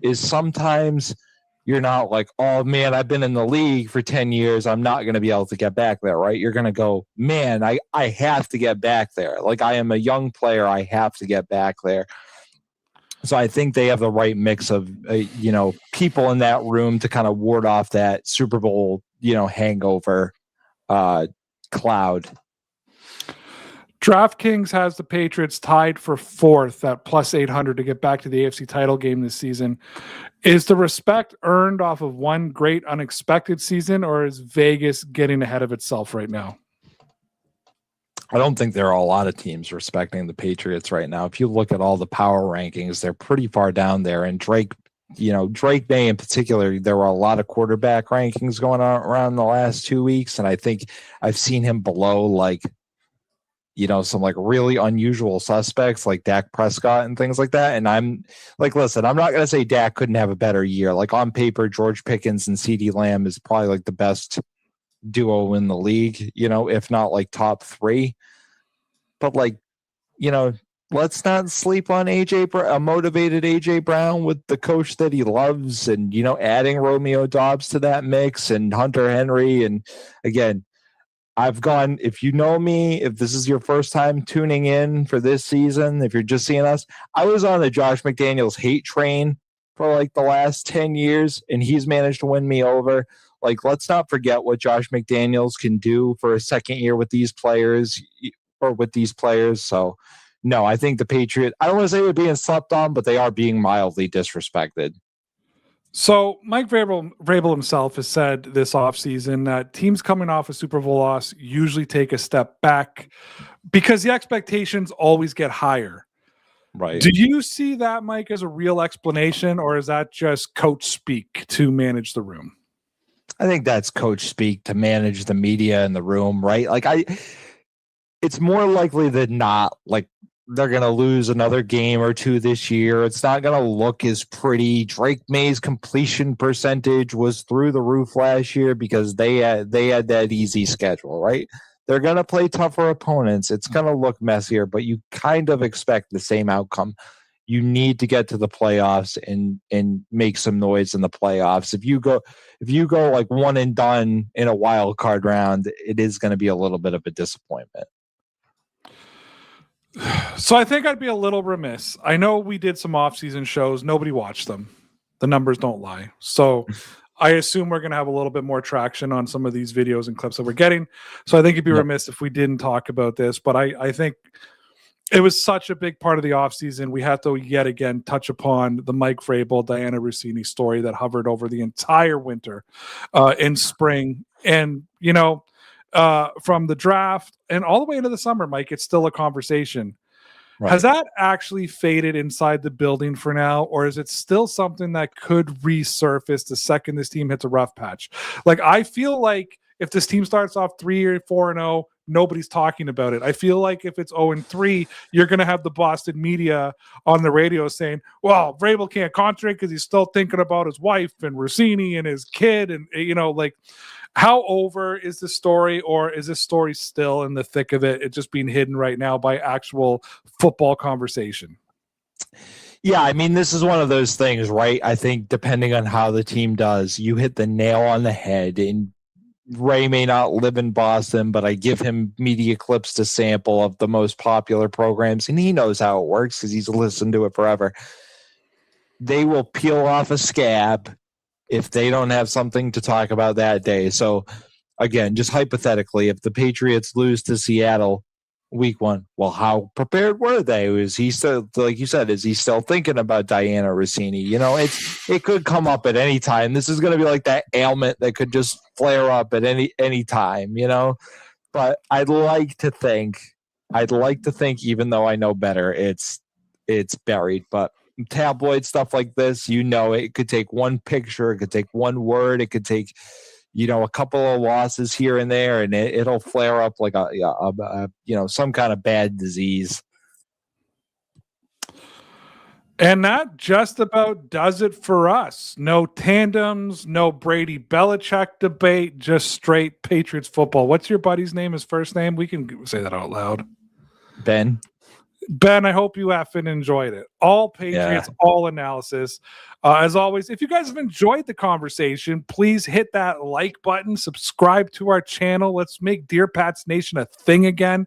Speaker 3: is sometimes you're not like, oh man, I've been in the league for 10 years. I'm not going to be able to get back there. Right. You're going to go, man, I have to get back there. Like, I am a young player. I have to get back there. So I think they have the right mix of, people in that room to kind of ward off that Super Bowl, hangover cloud.
Speaker 2: DraftKings has the Patriots tied for fourth at plus 800 to get back to the AFC title game this season. Is the respect earned off of one great unexpected season, or is Vegas getting ahead of itself right now?
Speaker 3: I don't think there are a lot of teams respecting the Patriots right now. If you look at all the power rankings, they're pretty far down there. And Drake May in particular, there were a lot of quarterback rankings going on around the last 2 weeks. And I think I've seen him below some like really unusual suspects like Dak Prescott and things like that. And I'm like, listen, I'm not going to say Dak couldn't have a better year. Like, on paper, George Pickens and CeeDee Lamb is probably like the best duo in the league, if not like top 3. But let's not sleep on a motivated AJ Brown with the coach that he loves, and adding Romeo Doubs to that mix, and Hunter Henry. And again, if you know me, if this is your first time tuning in for this season, if you're just seeing us, I was on the Josh McDaniels hate train for like the last 10 years, and he's managed to win me over. Like, let's not forget what Josh McDaniels can do for a second year with these players. So, no, I think the Patriots, I don't want to say they're being slept on, but they are being mildly disrespected.
Speaker 2: So Mike Vrabel himself has said this offseason that teams coming off a Super Bowl loss usually take a step back because the expectations always get higher.
Speaker 3: Right.
Speaker 2: Do you see that, Mike, as a real explanation, or is that just coach speak to manage the room?
Speaker 3: I think that's coach speak to manage the media in the room, right? Like, it's more likely than not, like, They're going to lose another game or two this year. It's not going to look as pretty. Drake May's completion percentage was through the roof last year because they had that easy schedule, right? They're going to play tougher opponents. It's going to look messier, but you kind of expect the same outcome. You need to get to the playoffs and make some noise in the playoffs. If you go like one and done in a wild card round, it is going to be a little bit of a disappointment.
Speaker 2: So I think I'd be a little remiss. I know we did some off-season shows. Nobody watched them. The numbers don't lie. So I assume we're going to have a little bit more traction on some of these videos and clips that we're getting. So I think it'd be remiss if we didn't talk about this. But I think it was such a big part of the offseason. We have to yet again touch upon the Mike Vrabel, Diana Rossini story that hovered over the entire winter and spring. And, you know, from the draft and all the way into the summer, Mike, it's still a conversation. Right. Has that actually faded inside the building for now, or is it still something that could resurface the second this team hits a rough patch? Like, I feel like if this team starts off 3 or 4-0, nobody's talking about it. I feel like if it's 0-3, you're going to have the Boston media on the radio saying, well, Vrabel can't contract because he's still thinking about his wife and Rossini and his kid. And, you know, like, how over is the story, or is this story still in the thick of it? It's just being hidden right now by actual football conversation.
Speaker 3: Yeah, I mean, this is one of those things, right? I think depending on how the team does, you hit the nail on the head. And Ray may not live in Boston, but I give him media clips to sample of the most popular programs, and he knows how it works because he's listened to it forever. They will peel off a scab if they don't have something to talk about that day. So, again, just hypothetically, if the Patriots lose to Seattle week 1, well, how prepared were they? Is he still, like you said, is he still thinking about Diana Rossini? You know, it could come up at any time. This is going to be like that ailment that could just flare up at any time, you know? But I'd like to think, even though I know better, it's buried. But tabloid stuff like this, you know, it could take one picture, it could take one word, it could take, you know, a couple of losses here and there, and it'll flare up like a you know, some kind of bad disease.
Speaker 2: And that just about does it for us. No tandems, no Brady Belichick debate, just straight Patriots football. What's your buddy's name? His first name? We can say that out loud. Ben, I hope you effing enjoyed it. All Patriots, all analysis. As always, if you guys have enjoyed the conversation, please hit that like button, subscribe to our channel. Let's make Dear Pats Nation a thing again.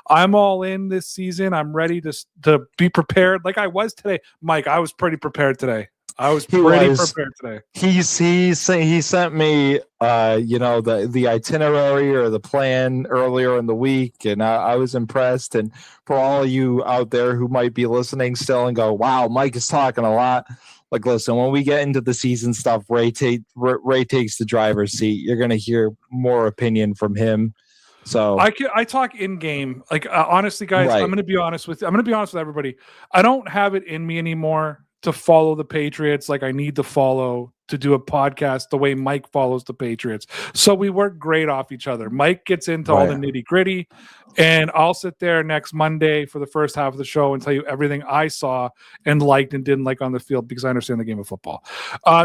Speaker 2: I'm all in this season. I'm ready to be prepared like I was today. Mike, I was pretty prepared today. Prepared today.
Speaker 3: He sent me you know, the itinerary or the plan earlier in the week, and I was impressed. And for all of you out there who might be listening still and go, wow, Mike is talking a lot, like, listen, when we get into the season stuff, Ray takes the driver's seat. You're going to hear more opinion from him. So
Speaker 2: I talk in game. Like, honestly, guys, right. I'm going to be honest with everybody. I don't have it in me anymore to follow the Patriots like I need to follow to do a podcast the way Mike follows the Patriots. So we work great off each other. Mike gets into all the nitty gritty, and I'll sit there next Monday for the first half of the show and tell you everything I saw and liked and didn't like on the field because I understand the game of football.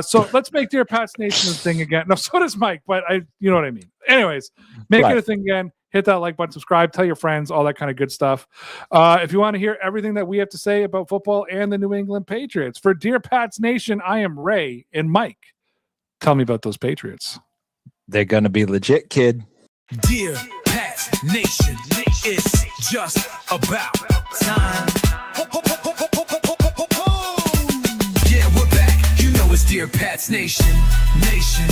Speaker 2: So let's make Dear Pats Nation a thing again. No, so does Mike, but you know what I mean. Anyways, make it a thing again. Hit that like button, subscribe, tell your friends, all that kind of good stuff. If you want to hear everything that we have to say about football and the New England Patriots, for Dear Pats Nation, I am Ray and Mike. Tell me about those Patriots.
Speaker 3: They're going to be legit, kid.
Speaker 1: Dear Pats Nation, it's just about time. Yeah, we're back. You know it's Dear Pats Nation. Nation.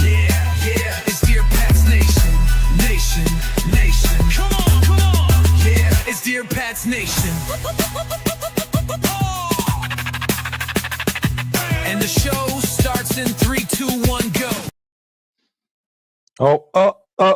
Speaker 1: Yeah, it's Dear Pats Nation. Nation. Come on. Yeah, it's Dear Pats Nation. And the show starts in 3, 2, 1, go.
Speaker 3: Oh.